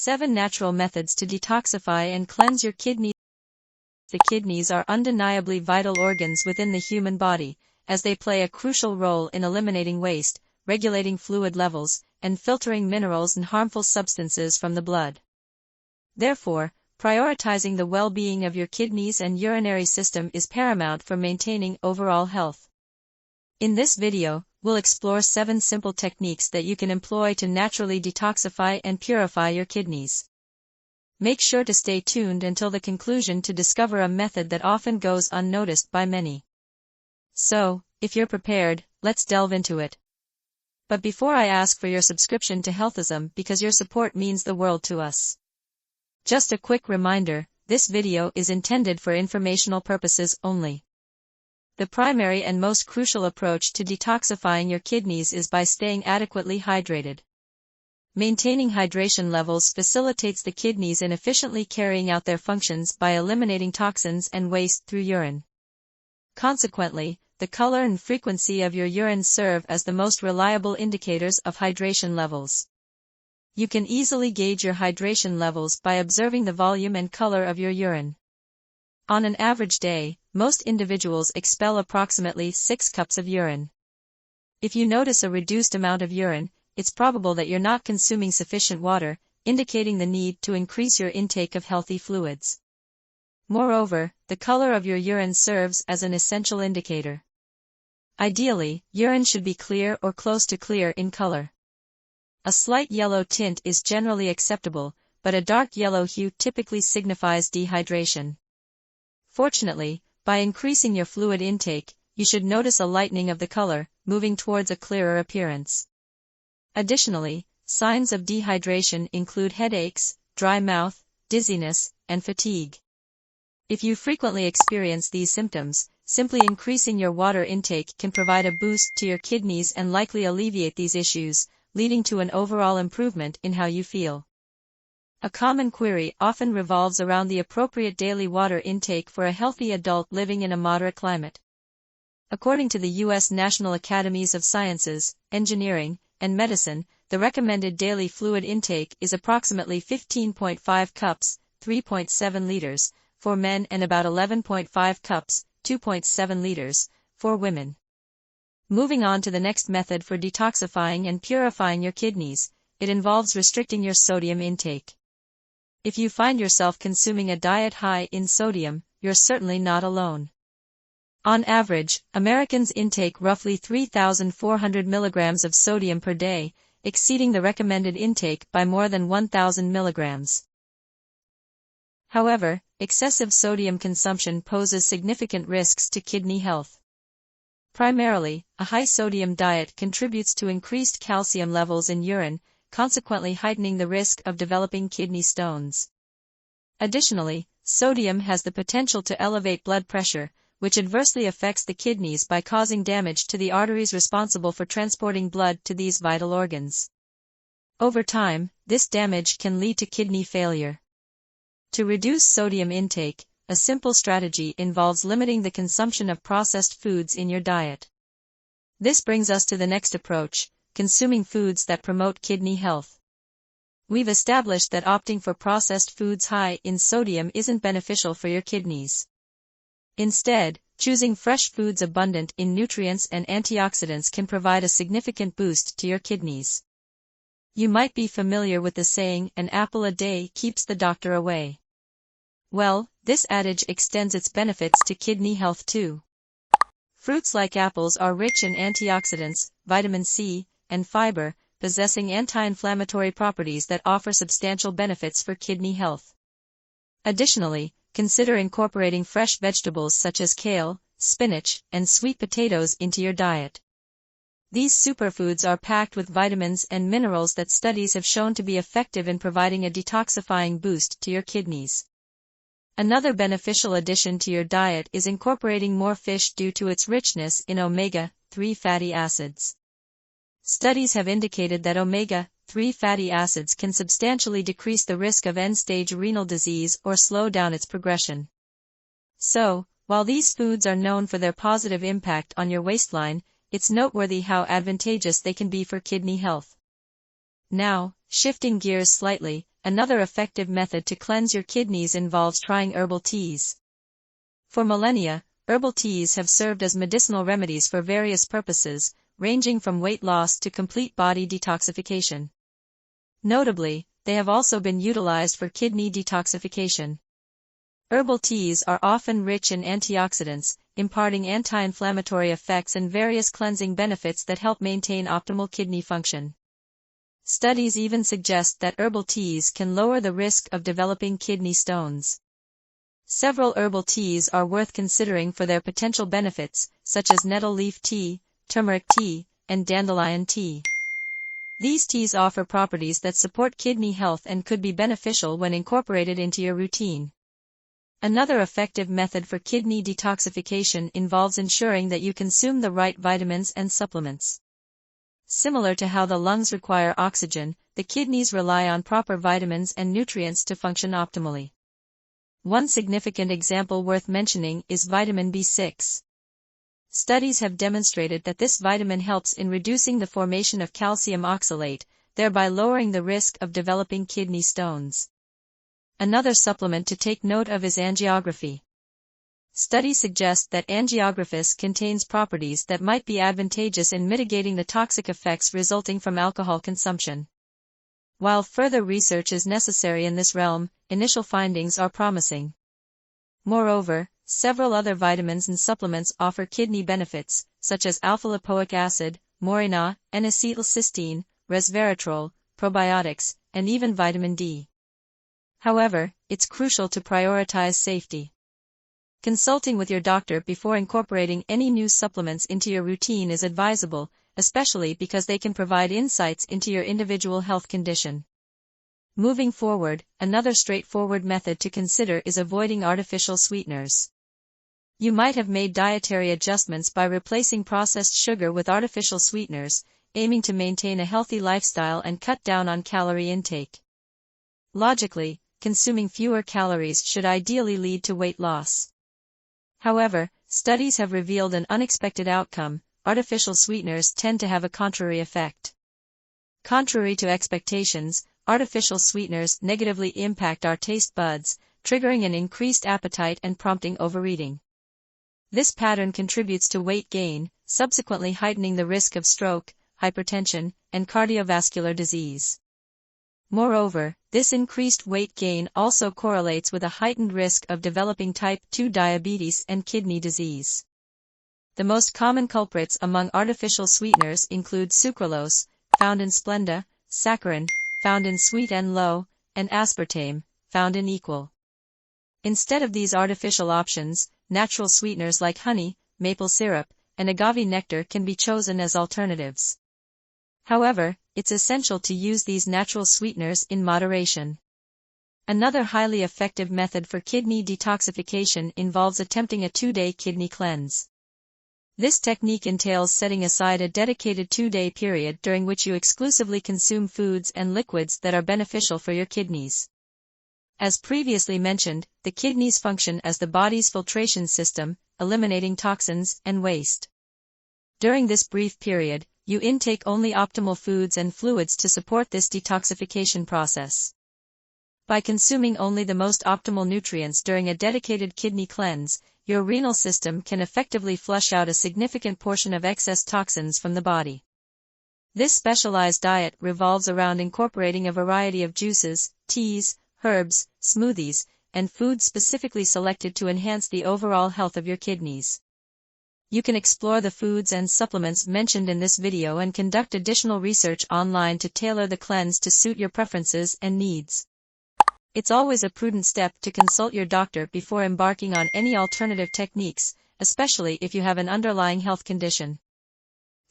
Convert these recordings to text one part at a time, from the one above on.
7 Natural Methods to Detoxify and Cleanse Your Kidneys. The kidneys are undeniably vital organs within the human body, as they play a crucial role in eliminating waste, regulating fluid levels, and filtering minerals and harmful substances from the blood. Therefore, prioritizing the well-being of your kidneys and urinary system is paramount for maintaining overall health. In this video, we'll explore 7 simple techniques that you can employ to naturally detoxify and purify your kidneys. Make sure to stay tuned until the conclusion to discover a method that often goes unnoticed by many. So, if you're prepared, let's delve into it. But before I ask for your subscription to Healthism, because your support means the world to us. Just a quick reminder, this video is intended for informational purposes only. The primary and most crucial approach to detoxifying your kidneys is by staying adequately hydrated. Maintaining hydration levels facilitates the kidneys in efficiently carrying out their functions by eliminating toxins and waste through urine. Consequently, the color and frequency of your urine serve as the most reliable indicators of hydration levels. You can easily gauge your hydration levels by observing the volume and color of your urine. On an average day, most individuals expel approximately 6 cups of urine. If you notice a reduced amount of urine, it's probable that you're not consuming sufficient water, indicating the need to increase your intake of healthy fluids. Moreover, the color of your urine serves as an essential indicator. Ideally, urine should be clear or close to clear in color. A slight yellow tint is generally acceptable, but a dark yellow hue typically signifies dehydration. Fortunately, by increasing your fluid intake, you should notice a lightening of the color, moving towards a clearer appearance. Additionally, signs of dehydration include headaches, dry mouth, dizziness, and fatigue. If you frequently experience these symptoms, simply increasing your water intake can provide a boost to your kidneys and likely alleviate these issues, leading to an overall improvement in how you feel. A common query often revolves around the appropriate daily water intake for a healthy adult living in a moderate climate. According to the U.S. National Academies of Sciences, Engineering, and Medicine, the recommended daily fluid intake is approximately 15.5 cups, 3.7 liters, for men and about 11.5 cups, 2.7 liters, for women. Moving on to the next method for detoxifying and purifying your kidneys, it involves restricting your sodium intake. If you find yourself consuming a diet high in sodium, you're certainly not alone. On average, Americans intake roughly 3,400 milligrams of sodium per day, exceeding the recommended intake by more than 1,000 milligrams. However, excessive sodium consumption poses significant risks to kidney health. Primarily, a high-sodium diet contributes to increased calcium levels in urine, consequently heightening the risk of developing kidney stones. Additionally, sodium has the potential to elevate blood pressure, which adversely affects the kidneys by causing damage to the arteries responsible for transporting blood to these vital organs. Over time, this damage can lead to kidney failure. To reduce sodium intake, a simple strategy involves limiting the consumption of processed foods in your diet. This brings us to the next approach: consuming foods that promote kidney health. We've established that opting for processed foods high in sodium isn't beneficial for your kidneys. Instead, choosing fresh foods abundant in nutrients and antioxidants can provide a significant boost to your kidneys. You might be familiar with the saying, "An apple a day keeps the doctor away." Well, this adage extends its benefits to kidney health too. Fruits like apples are rich in antioxidants, vitamin C, and fiber, possessing anti-inflammatory properties that offer substantial benefits for kidney health. Additionally, consider incorporating fresh vegetables such as kale, spinach, and sweet potatoes into your diet. These superfoods are packed with vitamins and minerals that studies have shown to be effective in providing a detoxifying boost to your kidneys. Another beneficial addition to your diet is incorporating more fish due to its richness in omega-3 fatty acids. Studies have indicated that omega-3 fatty acids can substantially decrease the risk of end-stage renal disease or slow down its progression. So, while these foods are known for their positive impact on your waistline, it's noteworthy how advantageous they can be for kidney health. Now, shifting gears slightly, another effective method to cleanse your kidneys involves trying herbal teas. For millennia, herbal teas have served as medicinal remedies for various purposes, ranging from weight loss to complete body detoxification. Notably, they have also been utilized for kidney detoxification. Herbal teas are often rich in antioxidants, imparting anti-inflammatory effects and various cleansing benefits that help maintain optimal kidney function. Studies even suggest that herbal teas can lower the risk of developing kidney stones. Several herbal teas are worth considering for their potential benefits, such as nettle leaf tea, turmeric tea, and dandelion tea. These teas offer properties that support kidney health and could be beneficial when incorporated into your routine. Another effective method for kidney detoxification involves ensuring that you consume the right vitamins and supplements. Similar to how the lungs require oxygen, the kidneys rely on proper vitamins and nutrients to function optimally. One significant example worth mentioning is vitamin B6. Studies have demonstrated that this vitamin helps in reducing the formation of calcium oxalate, thereby lowering the risk of developing kidney stones. Another supplement to take note of is angiography. Studies suggest that angiographis contains properties that might be advantageous in mitigating the toxic effects resulting from alcohol consumption. While further research is necessary in this realm, initial findings are promising. Moreover, several other vitamins and supplements offer kidney benefits, such as alpha-lipoic acid, morina, N-acetylcysteine, resveratrol, probiotics, and even vitamin D. However, it's crucial to prioritize safety. Consulting with your doctor before incorporating any new supplements into your routine is advisable, especially because they can provide insights into your individual health condition. Moving forward, another straightforward method to consider is avoiding artificial sweeteners. You might have made dietary adjustments by replacing processed sugar with artificial sweeteners, aiming to maintain a healthy lifestyle and cut down on calorie intake. Logically, consuming fewer calories should ideally lead to weight loss. However, studies have revealed an unexpected outcome: artificial sweeteners tend to have a contrary effect. Contrary to expectations, artificial sweeteners negatively impact our taste buds, triggering an increased appetite and prompting overeating. This pattern contributes to weight gain, subsequently heightening the risk of stroke, hypertension, and cardiovascular disease. Moreover, this increased weight gain also correlates with a heightened risk of developing type 2 diabetes and kidney disease. The most common culprits among artificial sweeteners include sucralose, found in Splenda, saccharin, found in Sweet and Low, and aspartame, found in Equal. Instead of these artificial options, natural sweeteners like honey, maple syrup, and agave nectar can be chosen as alternatives. However, it's essential to use these natural sweeteners in moderation. Another highly effective method for kidney detoxification involves attempting a 2-day kidney cleanse. This technique entails setting aside a dedicated 2-day period during which you exclusively consume foods and liquids that are beneficial for your kidneys. As previously mentioned, the kidneys function as the body's filtration system, eliminating toxins and waste. During this brief period, you intake only optimal foods and fluids to support this detoxification process. By consuming only the most optimal nutrients during a dedicated kidney cleanse, your renal system can effectively flush out a significant portion of excess toxins from the body. This specialized diet revolves around incorporating a variety of juices, teas, herbs, smoothies, and foods specifically selected to enhance the overall health of your kidneys. You can explore the foods and supplements mentioned in this video and conduct additional research online to tailor the cleanse to suit your preferences and needs. It's always a prudent step to consult your doctor before embarking on any alternative techniques, especially if you have an underlying health condition.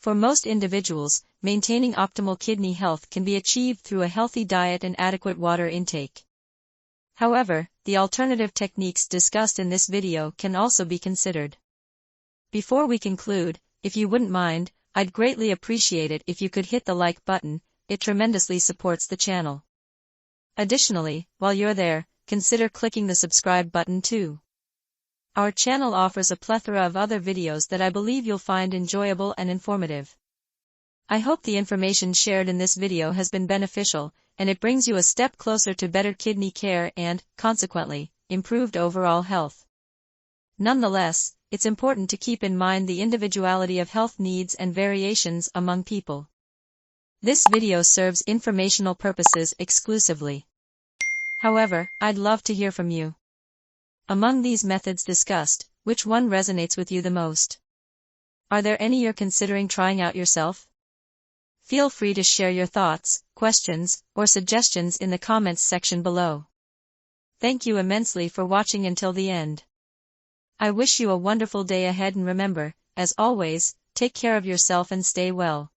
For most individuals, maintaining optimal kidney health can be achieved through a healthy diet and adequate water intake. However, the alternative techniques discussed in this video can also be considered. Before we conclude, if you wouldn't mind, I'd greatly appreciate it if you could hit the like button. It tremendously supports the channel. Additionally, while you're there, consider clicking the subscribe button too. Our channel offers a plethora of other videos that I believe you'll find enjoyable and informative. I hope the information shared in this video has been beneficial, and it brings you a step closer to better kidney care and, consequently, improved overall health. Nonetheless, it's important to keep in mind the individuality of health needs and variations among people. This video serves informational purposes exclusively. However, I'd love to hear from you. Among these methods discussed, which one resonates with you the most? Are there any you're considering trying out yourself? Feel free to share your thoughts, questions, or suggestions in the comments section below. Thank you immensely for watching until the end. I wish you a wonderful day ahead, and remember, as always, take care of yourself and stay well.